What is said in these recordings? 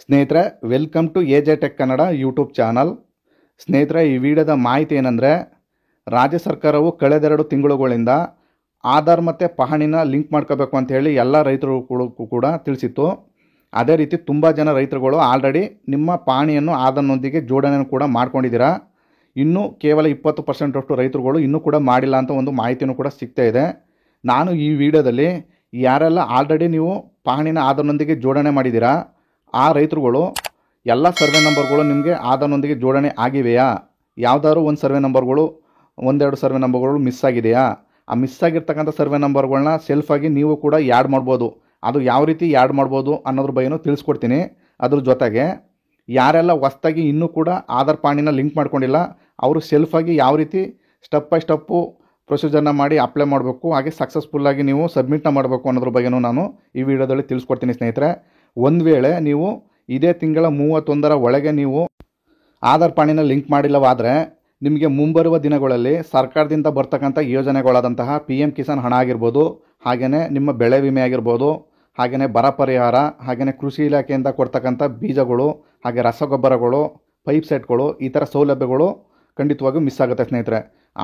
ಸ್ನೇಹಿತರೆ, welcome to A J tech Kannada YouTube channel. ಸ್ನೇಹಿತರೆ, ಈ ವಿಡಿಯೋದ ಮಾಹಿತಿ ಏನಂದರೆ, ರಾಜ್ಯ ಸರ್ಕಾರವು ಕಳೆದೆರಡು ತಿಂಗಳುಗಳಿಂದ ಆಧಾರ್ ಮತ್ತು ಪಹಣಿನ ಲಿಂಕ್ ಮಾಡ್ಕೋಬೇಕು ಅಂತ ಹೇಳಿ ಎಲ್ಲ ರೈತರುಗಳಿಗೂ ಕೂಡ ತಿಳಿಸಿತ್ತು. ಅದೇ ರೀತಿ ತುಂಬ ಜನ ರೈತರುಗಳು ಆಲ್ರೆಡಿ ನಿಮ್ಮ ಪಹಣಿಯನ್ನು ಆಧಾರ್ನೊಂದಿಗೆ ಜೋಡಣೆಯನ್ನು ಕೂಡ ಮಾಡ್ಕೊಂಡಿದ್ದೀರಾ. ಇನ್ನೂ ಕೇವಲ 20% ರೈತರುಗಳು ಇನ್ನೂ ಕೂಡ ಮಾಡಿಲ್ಲ ಅಂತ ಒಂದು ಮಾಹಿತಿಯೂ ಕೂಡ ಸಿಗ್ತಾ ಇದೆ. ನಾನು ಈ ವಿಡಿಯೋದಲ್ಲಿ ಯಾರೆಲ್ಲ ಆಲ್ರೆಡಿ ನೀವು ಪಹಣಿನ ಆಧಾರ್ನೊಂದಿಗೆ ಜೋಡಣೆ ಮಾಡಿದ್ದೀರಾ, ಆ ರೈತರುಗಳು ಎಲ್ಲ ಸರ್ವೆ ನಂಬರ್ಗಳು ನಿಮಗೆ ಆಧಾರ್ನೊಂದಿಗೆ ಜೋಡಣೆ ಆಗಿವೆಯಾ, ಯಾವುದಾದ್ರು ಒಂದು ಸರ್ವೆ ನಂಬರ್ಗಳು ಒಂದೆರಡು ಸರ್ವೆ ನಂಬರ್ಗಳು ಮಿಸ್ ಆಗಿದೆಯಾ, ಆ ಮಿಸ್ ಆಗಿರ್ತಕ್ಕಂಥ ಸರ್ವೆ ನಂಬರ್ಗಳನ್ನ ಸೆಲ್ಫಾಗಿ ನೀವು ಕೂಡ ಆ್ಯಡ್ ಮಾಡ್ಬೋದು. ಅದು ಯಾವ ರೀತಿ ಆ್ಯಡ್ ಮಾಡ್ಬೋದು ಅನ್ನೋದ್ರ ಬಗ್ಗೆನೂ ತಿಳಿಸ್ಕೊಡ್ತೀನಿ. ಅದ್ರ ಜೊತೆಗೆ ಯಾರೆಲ್ಲ ಹೊಸ್ದಾಗಿ ಇನ್ನೂ ಕೂಡ ಆಧಾರ್ ಪಹಣಿನ ಲಿಂಕ್ ಮಾಡ್ಕೊಂಡಿಲ್ಲ, ಅವರು ಸೆಲ್ಫಾಗಿ ಯಾವ ರೀತಿ ಸ್ಟೆಪ್ ಬೈ ಸ್ಟೆಪ್ಪು ಪ್ರೊಸೀಜರ್ನ ಮಾಡಿ ಅಪ್ಲೈ ಮಾಡಬೇಕು, ಹಾಗೆ ಸಕ್ಸಸ್ಫುಲ್ಲಾಗಿ ನೀವು ಸಬ್ಮಿಟ್ನ ಮಾಡಬೇಕು ಅನ್ನೋದ್ರ ಬಗ್ಗೆನೂ ನಾನು ಈ ವಿಡಿಯೋದಲ್ಲಿ ತಿಳಿಸ್ಕೊಡ್ತೀನಿ. ಸ್ನೇಹಿತರೆ, ಒಂದು ವೇಳೆ ನೀವು ಇದೇ ತಿಂಗಳ 31ರ ಒಳಗೆ ನೀವು ಆಧಾರ್ ಪಹಣಿನ ಲಿಂಕ್ ಮಾಡಿಲ್ಲವಾದರೆ ನಿಮಗೆ ಮುಂಬರುವ ದಿನಗಳಲ್ಲಿ ಸರ್ಕಾರದಿಂದ ಬರ್ತಕ್ಕಂಥ ಯೋಜನೆಗಳಾದಂತಹ PM ಕಿಸಾನ್ ಹಣ ಆಗಿರ್ಬೋದು, ಹಾಗೆಯೇ ನಿಮ್ಮ ಬೆಳೆ ವಿಮೆ ಆಗಿರ್ಬೋದು, ಹಾಗೆಯೇ ಬರ ಪರಿಹಾರ, ಹಾಗೆಯೇ ಕೃಷಿ ಇಲಾಖೆಯಿಂದ ಕೊಡ್ತಕ್ಕಂಥ ಬೀಜಗಳು, ಹಾಗೆ ರಸಗೊಬ್ಬರಗಳು, ಪೈಪ್ ಸೆಟ್ಗಳು, ಈ ಥರ ಸೌಲಭ್ಯಗಳು ಖಂಡಿತವಾಗಿಯೂ ಮಿಸ್ ಆಗುತ್ತೆ ಸ್ನೇಹಿತರೆ.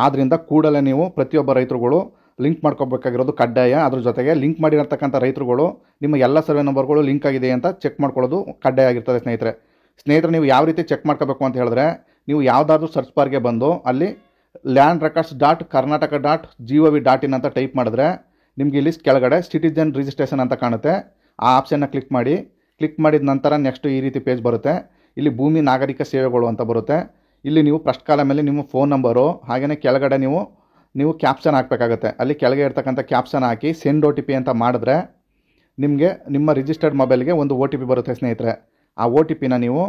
ಆದ್ದರಿಂದ ಕೂಡಲೇ ನೀವು ಪ್ರತಿಯೊಬ್ಬ ರೈತರುಗಳು ಲಿಂಕ್ ಮಾಡ್ಕೋಬೇಕಾಗಿರೋದು ಕಡ್ಡಾಯ. ಅದ್ರ ಜೊತೆಗೆ ಲಿಂಕ್ ಮಾಡಿರತಕ್ಕಂಥ ರೈತರುಗಳು ನಿಮ್ಮ ಎಲ್ಲ ಸರ್ವೆ ನಂಬರ್ಗಳು ಲಿಂಕ್ ಆಗಿದೆ ಅಂತ ಚೆಕ್ ಮಾಡ್ಕೊಳ್ಳೋದು ಕಡ್ಡಾಯ ಆಗಿರ್ತದೆ ಸ್ನೇಹಿತರೆ. ನೀವು ಯಾವ ರೀತಿ ಚೆಕ್ ಮಾಡ್ಕೋಬೇಕು ಅಂತ ಹೇಳಿದ್ರೆ, ನೀವು ಯಾವುದಾದ್ರೂ ಸರ್ಚ್ ಬಾರ್ಗೆ ಬಂದು ಅಲ್ಲಿ land-records.karnataka.gov.in ಅಂತ ಟೈಪ್ ಮಾಡಿದ್ರೆ ನಿಮಗೆ ಇಲ್ಲಿ ಕೆಳಗಡೆ ಸಿಟಿಜನ್ ರಿಜಿಸ್ಟ್ರೇಷನ್ ಅಂತ ಕಾಣುತ್ತೆ. ಆ ಆಪ್ಷನ್ನ ಕ್ಲಿಕ್ ಮಾಡಿದ ನಂತರ ನೆಕ್ಸ್ಟ್ ಈ ರೀತಿ ಪೇಜ್ ಬರುತ್ತೆ. ಇಲ್ಲಿ ಭೂಮಿ ನಾಗರಿಕ ಸೇವೆಗಳು ಅಂತ ಬರುತ್ತೆ. ಇಲ್ಲಿ ನೀವು ಫಸ್ಟ್ ಕಾಲಮಲ್ಲಿ ನಿಮ್ಮ ಫೋನ್ ನಂಬರು, ಹಾಗೆಯೇ ಕೆಳಗಡೆ ನೀವು ಕ್ಯಾಪ್ಷನ್ ಹಾಕಬೇಕಾಗುತ್ತೆ. ಅಲ್ಲಿ ಕೆಳಗೆ ಇರ್ತಕ್ಕಂಥ ಕ್ಯಾಪ್ಷನ್ ಹಾಕಿ ಸೆಂಡ್ OTP ಅಂತ ಮಾಡಿದ್ರೆ ನಿಮಗೆ ನಿಮ್ಮ ರಿಜಿಸ್ಟರ್ಡ್ ಮೊಬೈಲ್ಗೆ ಒಂದು OTP ಬರುತ್ತೆ ಸ್ನೇಹಿತರೆ. ಆ OTPನ ನೀವು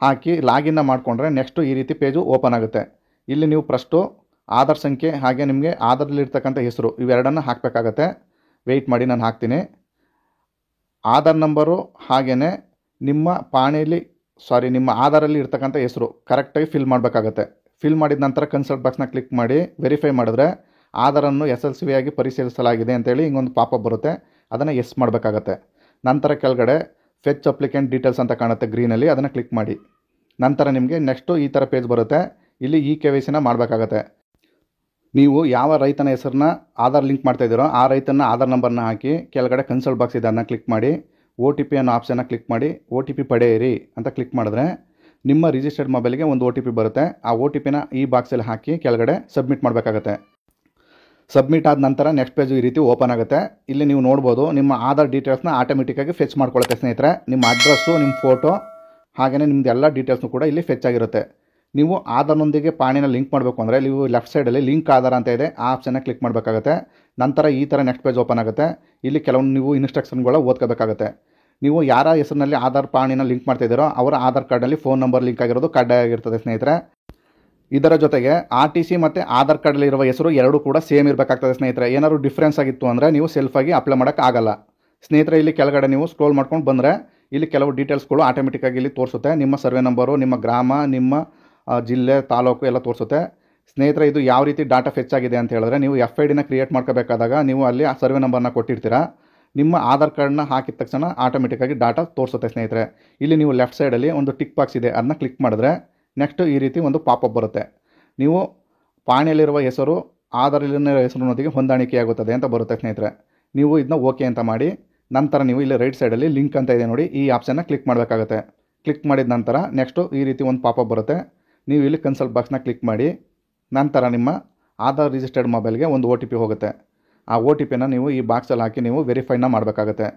ಹಾಕಿ ಲಾಗಿನ್ನ ಮಾಡಿಕೊಂಡ್ರೆ ನೆಕ್ಸ್ಟು ಈ ರೀತಿ ಪೇಜು ಓಪನ್ ಆಗುತ್ತೆ. ಇಲ್ಲಿ ನೀವು ಫಸ್ಟು ಆಧಾರ್ ಸಂಖ್ಯೆ ಹಾಗೆ ನಿಮಗೆ ಆಧಾರದಲ್ಲಿರ್ತಕ್ಕಂಥ ಹೆಸರು ಇವೆರಡನ್ನು ಹಾಕಬೇಕಾಗತ್ತೆ. ವೆಯ್ಟ್ ಮಾಡಿ, ನಾನು ಹಾಕ್ತೀನಿ. ಆಧಾರ್ ನಂಬರು ಹಾಗೆಯೇ ನಿಮ್ಮ ನಿಮ್ಮ ಆಧಾರಲ್ಲಿ ಇರ್ತಕ್ಕಂಥ ಹೆಸರು ಕರೆಕ್ಟಾಗಿ ಫಿಲ್ ಮಾಡಬೇಕಾಗತ್ತೆ. ಫಿಲ್ ಮಾಡಿದ ನಂತರ ಕನ್ಸಲ್ಟ್ ಬಾಕ್ಸ್ನ ಕ್ಲಿಕ್ ಮಾಡಿ ವೆರಿಫೈ ಮಾಡಿದ್ರೆ ಆಧಾರನ್ನು SLCV ಆಗಿ ಪರಿಶೀಲಿಸಲಾಗಿದೆ ಅಂತೇಳಿ ಹಿಂಗೊಂದು ಪಾಪಪ್ ಬರುತ್ತೆ. ಅದನ್ನು ಎಸ್ ಮಾಡಬೇಕಾಗತ್ತೆ. ನಂತರ ಕೆಳಗಡೆ ಫೆಚ್ ಅಪ್ಲಿಕೆಂಟ್ ಡೀಟೇಲ್ಸ್ ಅಂತ ಕಾಣುತ್ತೆ ಗ್ರೀನಲ್ಲಿ, ಅದನ್ನು ಕ್ಲಿಕ್ ಮಾಡಿ. ನಂತರ ನಿಮಗೆ ನೆಕ್ಸ್ಟು ಈ ಥರ ಪೇಜ್ ಬರುತ್ತೆ. ಇಲ್ಲಿ KYCನ ಮಾಡಬೇಕಾಗತ್ತೆ. ನೀವು ಯಾವ ರೈತನ ಹೆಸರನ್ನ ಆಧಾರ್ ಲಿಂಕ್ ಮಾಡ್ತಾಯಿದ್ದೀರೋ ಆ ರೈತನ ಆಧಾರ್ ನಂಬರ್ನ ಹಾಕಿ ಕೆಳಗಡೆ ಕನ್ಸಲ್ಟ್ ಬಾಕ್ಸ್ ಇದೆ, ಅದನ್ನು ಕ್ಲಿಕ್ ಮಾಡಿ OTP ಅನ್ನೋ ಆಪ್ಷನ್ನ ಕ್ಲಿಕ್ ಮಾಡಿ OTP ಪಡೆಯಿರಿ ಅಂತ ಕ್ಲಿಕ್ ಮಾಡಿದ್ರೆ ನಿಮ್ಮ ರಿಜಿಸ್ಟರ್ಡ್ ಮೊಬೈಲ್ಗೆ ಒಂದು OTP ಬರುತ್ತೆ. ಆ OTPನ ಈ ಬಾಕ್ಸಲ್ಲಿ ಹಾಕಿ ಕೆಳಗಡೆ ಸಬ್ಮಿಟ್ ಮಾಡಬೇಕಾಗತ್ತೆ. ಸಬ್ಮಿಟ್ ಆದ ನಂತರ ನೆಕ್ಸ್ಟ್ ಪೇಜು ಈ ರೀತಿ ಓಪನ್ ಆಗುತ್ತೆ. ಇಲ್ಲಿ ನೀವು ನೋಡ್ಬೋದು ನಿಮ್ಮ ಆಧಾರ್ ಡೀಟೇಲ್ಸ್ನ ಆಟೋಮೆಟಿಕ್ಕಾಗಿ ಫೆಚ್ ಮಾಡ್ಕೊಳ್ಳುತ್ತೆ ಸ್ನೇಹಿತರೆ. ನಿಮ್ಮ ಅಡ್ರೆಸ್ಸು, ನಿಮ್ಮ ಫೋಟೋ, ಹಾಗೆಯೇ ನಿಮ್ಮದು ಎಲ್ಲ ಡೀಟೇಲ್ಸ್ನು ಕೂಡ ಇಲ್ಲಿ ಫೆಚ್ ಆಗಿರುತ್ತೆ. ನೀವು ಆಧಾರ್ನೊಂದಿಗೆ ಪಹಣಿನ ಲಿಂಕ್ ಮಾಡಬೇಕು ಅಂದರೆ ನೀವು ಲೆಫ್ಟ್ ಸೈಡಲ್ಲಿ ಲಿಂಕ್ ಆಧಾರ್ ಅಂತ ಇದೆ, ಆ ಆಪ್ಷನ್ನ ಕ್ಲಿಕ್ ಮಾಡಬೇಕಾಗತ್ತೆ. ನಂತರ ಈ ಥರ ನೆಕ್ಸ್ಟ್ ಪೇಜ್ ಓಪನ್ ಆಗುತ್ತೆ. ಇಲ್ಲಿ ಕೆಲವೊಂದು ನೀವು ಇನ್ಸ್ಟ್ರಕ್ಷನ್ಗಳ ಓದ್ಕೋಬೇಕಾಗತ್ತೆ. ನೀವು ಯಾರ ಹೆಸರಿನಲ್ಲಿ ಆಧಾರ್ ಪಹಣಿನ ಲಿಂಕ್ ಮಾಡ್ತಾಯಿದ್ದೀರೋ ಅವರ ಆಧಾರ್ ಕಾರ್ಡಲ್ಲಿ ಫೋನ್ ನಂಬರ್ ಲಿಂಕ್ ಆಗಿರೋದು ಕಡ್ಡಾಯ ಆಗಿರ್ತದೆ ಸ್ನೇಹಿತರೆ. ಇದರ ಜೊತೆಗೆ RTC ಮತ್ತು ಆಧಾರ್ ಕಾರ್ಡಲ್ಲಿರುವ ಹೆಸರು ಎರಡೂ ಕೂಡ ಸೇಮ್ ಇರಬೇಕಾಗ್ತದೆ ಸ್ನೇಹಿತರೆ. ಏನಾದರೂ ಡಿಫ್ರೆನ್ಸ್ ಆಗಿತ್ತು ಅಂದರೆ ನೀವು ಸೆಲ್ಫಾಗಿ ಅಪ್ಲೈ ಮಾಡೋಕ್ಕಾಗಲ್ಲ ಸ್ನೇಹಿತರೆ. ಇಲ್ಲಿ ಕೆಳಗಡೆ ನೀವು ಸ್ಕ್ರೋಲ್ ಮಾಡ್ಕೊಂಡು ಬಂದರೆ ಇಲ್ಲಿ ಕೆಲವು ಡೀಟೇಲ್ಸ್ಗಳು ಆಟೋಮೆಟಿಕ್ಕಾಗಿ ಇಲ್ಲಿ ತೋರಿಸುತ್ತೆ. ನಿಮ್ಮ ಸರ್ವೆ ನಂಬರು, ನಿಮ್ಮ ಗ್ರಾಮ, ನಿಮ್ಮ ಜಿಲ್ಲೆ, ತಾಲೂಕು ಎಲ್ಲ ತೋರಿಸುತ್ತೆ ಸ್ನೇಹಿತರೆ. ಇದು ಯಾವ ರೀತಿ ಡಾಟಾ ಫೆಚ್ ಆಗಿದೆ ಅಂತ ಹೇಳಿದ್ರೆ, ನೀವು FIDನ ಕ್ರಿಯೇಟ್ ಮಾಡ್ಕೋಬೇಕಾದಾಗ ನೀವು ಅಲ್ಲಿ ಆ ಸರ್ವೆ ನಂಬರ್ನ ಕೊಟ್ಟಿರ್ತೀರಾ. ನಿಮ್ಮ ಆಧಾರ್ ಕಾರ್ಡ್ನ ಹಾಕಿದ ತಕ್ಷಣ ಆಟೋಮೆಟಿಕ್ಕಾಗಿ ಡಾಟಾ ತೋರಿಸುತ್ತೆ ಸ್ನೇಹಿತರೆ. ಇಲ್ಲಿ ನೀವು ಲೆಫ್ಟ್ ಸೈಡಲ್ಲಿ ಒಂದು ಟಿಕ್ ಬಾಕ್ಸ್ ಇದೆ, ಅದನ್ನ ಕ್ಲಿಕ್ ಮಾಡಿದ್ರೆ ನೆಕ್ಸ್ಟ್ ಈ ರೀತಿ ಒಂದು ಪಾಪಪ್ ಬರುತ್ತೆ. ನೀವು ಪಹಣಿಯಲ್ಲಿರುವ ಹೆಸರು ಆಧಾರದಲ್ಲಿರುವ ಹೆಸರಿನೊಂದಿಗೆ ಹೊಂದಾಣಿಕೆಯಾಗುತ್ತದೆ ಅಂತ ಬರುತ್ತೆ ಸ್ನೇಹಿತರೆ. ನೀವು ಇದನ್ನ ಓಕೆ ಅಂತ ಮಾಡಿ ನಂತರ ನೀವು ಇಲ್ಲಿ ರೈಟ್ ಸೈಡಲ್ಲಿ ಲಿಂಕ್ ಅಂತ ಇದೆ ನೋಡಿ, ಈ ಆಪ್ಷನ್ನ ಕ್ಲಿಕ್ ಮಾಡಬೇಕಾಗುತ್ತೆ. ಕ್ಲಿಕ್ ಮಾಡಿದ ನಂತರ ನೆಕ್ಸ್ಟು ಈ ರೀತಿ ಒಂದು ಪಾಪಪ್ ಬರುತ್ತೆ. ನೀವು ಇಲ್ಲಿ ಕನ್ಸಲ್ಟ್ ಬಾಕ್ಸ್ನ ಕ್ಲಿಕ್ ಮಾಡಿ ನಂತರ ನಿಮ್ಮ ಆಧಾರ್ ರಿಜಿಸ್ಟರ್ಡ್ ಮೊಬೈಲ್ಗೆ ಒಂದು OTP ಹೋಗುತ್ತೆ. ಆ OTPನ ನೀವು ಈ ಬಾಕ್ಸಲ್ಲಿ ಹಾಕಿ ನೀವು ವೆರಿಫೈನ ಮಾಡಬೇಕಾಗತ್ತೆ.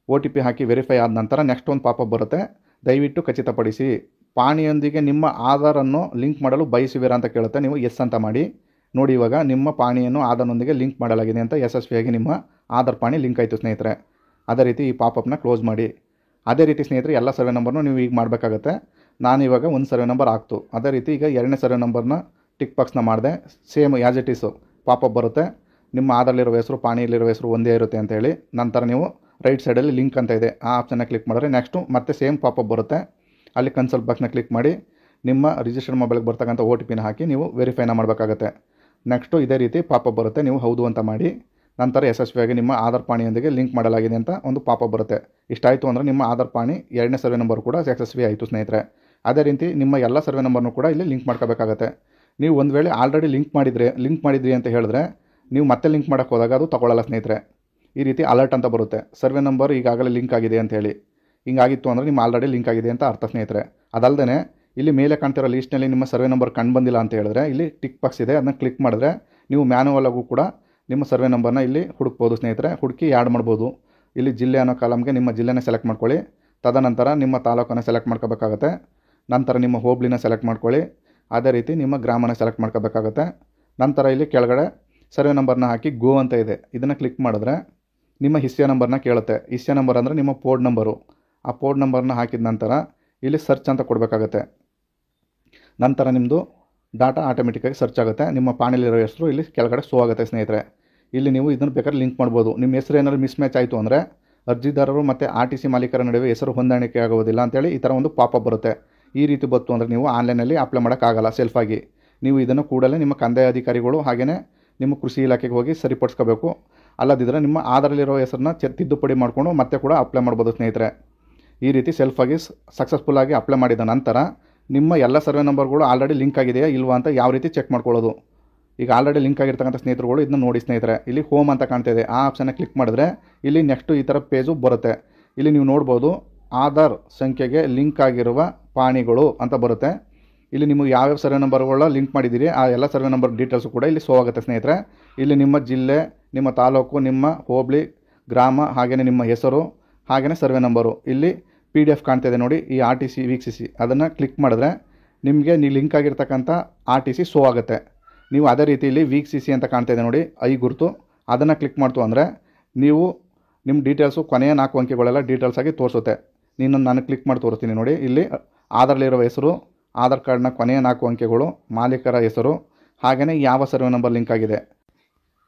OTP ಹಾಕಿ ವೆರಿಫೈ ಆದ ನಂತರ ನೆಕ್ಸ್ಟ್ ಒಂದು ಪಾಪಪ್ ಬರುತ್ತೆ. ದಯವಿಟ್ಟು ಖಚಿತಪಡಿಸಿ ಪಹಣಿಯೊಂದಿಗೆ ನಿಮ್ಮ ಆಧಾರನ್ನು ಲಿಂಕ್ ಮಾಡಲು ಬಯಸುವಿರಾ ಅಂತ ಕೇಳುತ್ತೆ. ನೀವು ಎಸ್ ಅಂತ ಮಾಡಿ ನೋಡಿ. ಇವಾಗ ನಿಮ್ಮ ಪಹಣಿಯನ್ನು ಆಧಾರ್ನೊಂದಿಗೆ ಲಿಂಕ್ ಮಾಡಲಾಗಿದೆ ಅಂತ ಯಶಸ್ವಿಯಾಗಿ ನಿಮ್ಮ ಆಧಾರ್ ಪಹಣಿ ಲಿಂಕ್ ಆಯಿತು ಸ್ನೇಹಿತರೆ. ಅದೇ ರೀತಿ ಈ ಪಾಪಪ್ನ ಕ್ಲೋಸ್ ಮಾಡಿ. ಅದೇ ರೀತಿ ಸ್ನೇಹಿತರೆ ಎಲ್ಲ ಸರ್ವೆ ನಂಬರ್ನು ನೀವು ಈಗ ಮಾಡಬೇಕಾಗತ್ತೆ. ನಾನು ಇವಾಗ ಒಂದು ಸರ್ವೆ ನಂಬರ್ ಆಗ್ತು. ಅದೇ ರೀತಿ ಈಗ ಎರಡನೇ ಸರ್ವೆ ನಂಬರ್ನ ಟಿಕ್ ಬಾಕ್ಸ್ನ ಮಾಡಿದೆ. Same as it is popup ಬರುತ್ತೆ. ನಿಮ್ಮ ಆಧಾರಲ್ಲಿರೋ ಹೆಸರು ಪಹಣಿಯಲ್ಲಿರೋ ಹೆಸರು ಒಂದೇ ಇರುತ್ತೆ ಅಂತೇಳಿ. ನಂತರ ನೀವು ರೈಟ್ ಸೈಡಲ್ಲಿ ಲಿಂಕ್ ಅಂತ ಇದೆ, ಆ ಆಪ್ಷನ್ನ ಕ್ಲಿಕ್ ಮಾಡಿದ್ರೆ ನೆಕ್ಸ್ಟು ಮತ್ತೆ ಸೇಮ್ ಪಾಪಪ್ ಬರುತ್ತೆ. ಅಲ್ಲಿ ಕನ್ಸಲ್ಟ್ ಬಾಕ್ಸ್ನ ಕ್ಲಿಕ್ ಮಾಡಿ ನಿಮ್ಮ ರಿಜಿಸ್ಟರ್ಡ್ ಮೊಬೈಲ್ಗೆ ಬರ್ತಕ್ಕಂಥ OTPನ ಹಾಕಿ ನೀವು ವೆರಿಫೈನ ಮಾಡಬೇಕಾಗತ್ತೆ. ನೆಕ್ಸ್ಟು ಇದೇ ರೀತಿ ಪಾಪಪ್ ಬರುತ್ತೆ. ನೀವು ಹೌದು ಅಂತ ಮಾಡಿ ನಂತರ ಯಶಸ್ವಿಯಾಗಿ ನಿಮ್ಮ ಆಧಾರ್ ಪಾಣಿಯೊಂದಿಗೆ ಲಿಂಕ್ ಮಾಡಲಾಗಿದೆ ಅಂತ ಒಂದು ಪಾಪಪ್ ಬರುತ್ತೆ. ಇಷ್ಟಾಯಿತು ಅಂದರೆ ನಿಮ್ಮ ಆಧಾರ್ ಪಾಣಿ 2ನೇ ಸರ್ವೆ ನಂಬರ್ ಕೂಡ ಯಶಸ್ವಿ ಆಯಿತು ಸ್ನೇಹಿತರೆ. ಅದೇ ರೀತಿ ನಿಮ್ಮ ಎಲ್ಲ ಸರ್ವೆ ನಂಬರ್ನೂ ಕೂಡ ಇಲ್ಲಿ ಲಿಂಕ್ ಮಾಡ್ಕೋಬೇಕಾಗತ್ತೆ. ನೀವು ಒಂದು ವೇಳೆ ಆಲ್ರೆಡಿ ಲಿಂಕ್ ಮಾಡಿದ್ರಿ ಅಂತ ಹೇಳಿದ್ರೆ ನೀವು ಮತ್ತೆ ಲಿಂಕ್ ಮಾಡೋಕ್ಕೆ ಹೋದಾಗ ಅದು ತಗೊಳ್ಳಲ್ಲ ಸ್ನೇಹಿತರೆ. ಈ ರೀತಿ ಅಲರ್ಟ್ ಅಂತ ಬರುತ್ತೆ, ಸರ್ವೆ ನಂಬರ್ ಈಗಾಗಲೇ ಲಿಂಕ್ ಆಗಿದೆ ಅಂತ ಹೇಳಿ. ಹಿಂಗಾಗಿತ್ತು ಅಂದರೆ ನಿಮ್ಮ ಆಲ್ರೆಡಿ ಲಿಂಕ್ ಆಗಿದೆ ಅಂತ ಅರ್ಥ ಸ್ನೇಹಿತರೆ. ಅದಲ್ಲದೆ ಇಲ್ಲಿ ಮೇಲೆ ಕಾಣ್ತಿರೋ ಲೀಸ್ಟ್ನಲ್ಲಿ ನಿಮ್ಮ ಸರ್ವೆ ನಂಬರ್ ಕಂಡು ಬಂದಿಲ್ಲ ಅಂತ ಹೇಳಿದ್ರೆ ಇಲ್ಲಿ ಟಿಕ್ ಬಾಕ್ಸ್ ಇದೆ, ಅದನ್ನ ಕ್ಲಿಕ್ ಮಾಡಿದ್ರೆ ನೀವು ಮ್ಯಾನುವಲ್ ಆಗು ಕೂಡ ನಿಮ್ಮ ಸರ್ವೆ ನಂಬರ್ನ ಇಲ್ಲಿ ಹುಡುಕ್ಬೋದು ಸ್ನೇಹಿತರೆ. ಹುಡುಕಿ ಆ್ಯಡ್ ಮಾಡ್ಬೋದು. ಇಲ್ಲಿ ಜಿಲ್ಲೆ ಅನ್ನೋ ಕಾಲಮ್ಗೆ ನಿಮ್ಮ ಜಿಲ್ಲೆನ ಸೆಲೆಕ್ಟ್ ಮಾಡ್ಕೊಳ್ಳಿ. ತದನಂತರ ನಿಮ್ಮ ತಾಲೂಕನ್ನು ಸೆಲೆಕ್ಟ್ ಮಾಡ್ಕೋಬೇಕಾಗತ್ತೆ. ನಂತರ ನಿಮ್ಮ ಹೋಬಳಿನ ಸೆಲೆಕ್ಟ್ ಮಾಡ್ಕೊಳ್ಳಿ. ಅದೇ ರೀತಿ ನಿಮ್ಮ ಗ್ರಾಮನ ಸೆಲೆಕ್ಟ್ ಮಾಡ್ಕೋಬೇಕಾಗತ್ತೆ. ನಂತರ ಇಲ್ಲಿ ಕೆಳಗಡೆ ಸರ್ವೆ ನಂಬರ್ನ ಹಾಕಿ ಗೋ ಅಂತ ಇದೆ, ಇದನ್ನು ಕ್ಲಿಕ್ ಮಾಡಿದ್ರೆ ನಿಮ್ಮ ಹಿಸ್ಸೆ ನಂಬರ್ನ ಕೇಳುತ್ತೆ. ಹಿಸ್ಸೆ ನಂಬರ್ ಅಂದರೆ ನಿಮ್ಮ ಪೋರ್ಟ್ ನಂಬರು. ಆ ಪೋರ್ಟ್ ನಂಬರ್ನ ಹಾಕಿದ ನಂತರ ಇಲ್ಲಿ ಸರ್ಚ್ ಅಂತ ಕೊಡಬೇಕಾಗತ್ತೆ. ನಂತರ ನಿಮ್ಮದು ಡಾಟಾ ಆಟೋಮೆಟಿಕ್ಕಾಗಿ ಸರ್ಚ್ ಆಗುತ್ತೆ. ನಿಮ್ಮ ಪಾಣಿಲಿರೋ ಹೆಸರು ಇಲ್ಲಿ ಕೆಳಗಡೆ ಶೋ ಆಗುತ್ತೆ ಸ್ನೇಹಿತರೆ. ಇಲ್ಲಿ ನೀವು ಇದನ್ನು ಬೇಕಾದ್ರೆ ಲಿಂಕ್ ಮಾಡ್ಬೋದು. ನಿಮ್ಮ ಹೆಸರು ಏನಾದ್ರು ಮಿಸ್ಮ್ಯಾಚ್ ಆಯಿತು ಅಂದರೆ ಅರ್ಜಿದಾರರು ಮತ್ತು RTC ಮಾಲೀಕರ ನಡುವೆ ಹೆಸರು ಹೊಂದಾಣಿಕೆ ಆಗೋದಿಲ್ಲ ಅಂತೇಳಿ ಈ ಥರ ಒಂದು ಪಾಪಪ್ ಬರುತ್ತೆ. ಈ ರೀತಿ ಬಂತು ಅಂದರೆ ನೀವು ಆನ್ಲೈನಲ್ಲಿ ಅಪ್ಲೈ ಮಾಡೋಕ್ಕಾಗಲ್ಲ ಸೆಲ್ಫಾಗಿ. ನೀವು ಇದನ್ನು ಕೂಡಲೇ ನಿಮ್ಮ ಕಂದಾಯ ಅಧಿಕಾರಿಗಳು ಹಾಗೆಯೇ ನಿಮ್ಮ ಕೃಷಿ ಇಲಾಖೆಗೆ ಹೋಗಿ ಸರಿಪಡಿಸ್ಕೋಬೇಕು. ಅಲ್ಲದಿದ್ದರೆ ನಿಮ್ಮ ಆಧಾರಲ್ಲಿರೋ ಹೆಸರನ್ನ ತಿದ್ದುಪಡಿ ಮಾಡಿಕೊಂಡು ಮತ್ತೆ ಕೂಡ ಅಪ್ಲೈ ಮಾಡ್ಬೋದು ಸ್ನೇಹಿತರೆ. ಈ ರೀತಿ ಸೆಲ್ಫಾಗಿ ಸಕ್ಸಸ್ಫುಲ್ಲಾಗಿ ಅಪ್ಲೈ ಮಾಡಿದ ನಂತರ ನಿಮ್ಮ ಎಲ್ಲ ಸರ್ವೆ ನಂಬರ್ಗಳು ಆಲ್ರೆಡಿ ಲಿಂಕ್ ಆಗಿದೆಯಾ ಇಲ್ವಾ ಅಂತ ಯಾವ ರೀತಿ ಚೆಕ್ ಮಾಡ್ಕೊಳ್ಳೋದು. ಈಗ ಆಲ್ರೆಡಿ ಲಿಂಕ್ ಆಗಿರ್ತಕ್ಕಂಥ ಸ್ನೇಹಿತರುಗಳು ಇದನ್ನ ನೋಡಿ ಸ್ನೇಹಿತರೆ. ಇಲ್ಲಿ ಹೋಮ್ ಅಂತ ಕಾಣ್ತಾ ಇದೆ, ಆ ಆಪ್ಷನ್ನ ಕ್ಲಿಕ್ ಮಾಡಿದ್ರೆ ಇಲ್ಲಿ ನೆಕ್ಸ್ಟು ಈ ಥರ ಪೇಜು ಬರುತ್ತೆ. ಇಲ್ಲಿ ನೀವು ನೋಡ್ಬೋದು ಆಧಾರ್ ಸಂಖ್ಯೆಗೆ ಲಿಂಕ್ ಆಗಿರುವ ಪಾಣಿಗಳು ಅಂತ ಬರುತ್ತೆ. ಇಲ್ಲಿ ನೀವು ಯಾವ್ಯಾವ ಸರ್ವೆ ನಂಬರ್ಗಳ ಲಿಂಕ್ ಮಾಡಿದ್ದೀರಿ ಆ ಎಲ್ಲ ಸರ್ವೆ ನಂಬರ್ ಡೀಟೇಲ್ಸು ಕೂಡ ಇಲ್ಲಿ ಶೋ ಆಗುತ್ತೆ ಸ್ನೇಹಿತರೆ. ಇಲ್ಲಿ ನಿಮ್ಮ ಜಿಲ್ಲೆ, ನಿಮ್ಮ ತಾಲೂಕು, ನಿಮ್ಮ ಹೋಬಳಿ, ಗ್ರಾಮ, ಹಾಗೆಯೇ ನಿಮ್ಮ ಹೆಸರು, ಹಾಗೆಯೇ ಸರ್ವೆ ನಂಬರು ಇಲ್ಲಿ PDF ಕಾಣ್ತಿದೆ ನೋಡಿ. ಈ RTC ವೀಕ್ಷಿಸಿ ಅದನ್ನು ಕ್ಲಿಕ್ ಮಾಡಿದ್ರೆ ನಿಮಗೆ ಲಿಂಕ್ ಆಗಿರ್ತಕ್ಕಂಥ RTC ಶೋ ಆಗುತ್ತೆ. ನೀವು ಅದೇ ರೀತಿಯಲ್ಲಿ ವೀಕ್ಷಿಸಿ ಅಂತ ಕಾಣ್ತಿದೆ ನೋಡಿ, ಐ ಗುರುತು, ಅದನ್ನು ಕ್ಲಿಕ್ ಮಾಡ್ತು ಅಂದರೆ ನೀವು ನಿಮ್ಮ ಡೀಟೇಲ್ಸು ಕೊನೆಯ 4 ಅಂಕೆಗಳೆಲ್ಲ ಡೀಟೇಲ್ಸ್ ಆಗಿ ತೋರಿಸುತ್ತೆ. ನಾನು ಕ್ಲಿಕ್ ಮಾಡಿ ತೋರಿಸ್ತೀನಿ ನೋಡಿ. ಇಲ್ಲಿ ಆಧಾರಲ್ಲಿರುವ ಹೆಸರು, ಆಧಾರ್ ಕಾರ್ಡ್ನ ಕೊನೆಯ 4 ಅಂಕೆಗಳು, ಮಾಲೀಕರ ಹೆಸರು, ಹಾಗೆಯೇ ಯಾವ ಸರ್ವೆ ನಂಬರ್ ಲಿಂಕ್ ಆಗಿದೆ,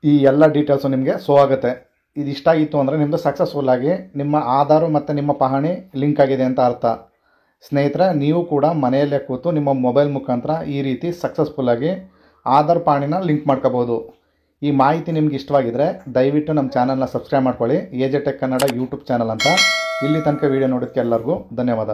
ಈ ಎಲ್ಲ ಡೀಟೇಲ್ಸು ನಿಮಗೆ ಶೋ ಆಗುತ್ತೆ. ಇದು ಇಷ್ಟ ಆಗಿತ್ತು ಅಂದರೆ ನಿಮ್ಮದು ಸಕ್ಸಸ್ಫುಲ್ಲಾಗಿ ನಿಮ್ಮ ಆಧಾರು ಮತ್ತು ನಿಮ್ಮ ಪಹಣಿ ಲಿಂಕ್ ಆಗಿದೆ ಅಂತ ಅರ್ಥ ಸ್ನೇಹಿತರೆ. ನೀವು ಕೂಡ ಮನೆಯಲ್ಲೇ ಕೂತು ನಿಮ್ಮ ಮೊಬೈಲ್ ಮುಖಾಂತರ ಈ ರೀತಿ ಸಕ್ಸಸ್ಫುಲ್ಲಾಗಿ ಆಧಾರ್ ಪಾಣಿನ ಲಿಂಕ್ ಮಾಡ್ಕೋಬೋದು. ಈ ಮಾಹಿತಿ ನಿಮ್ಗೆ ಇಷ್ಟವಾಗಿದ್ದರೆ ದಯವಿಟ್ಟು ನಮ್ಮ ಚಾನಲ್ನ ಸಬ್ಸ್ಕ್ರೈಬ್ ಮಾಡ್ಕೊಳ್ಳಿ. AJ Tech Kannada YouTube channel ಅಂತ. ಇಲ್ಲಿ ತನಕ ವೀಡಿಯೋ ನೋಡೋದಕ್ಕೆ ಎಲ್ಲರಿಗೂ ಧನ್ಯವಾದ.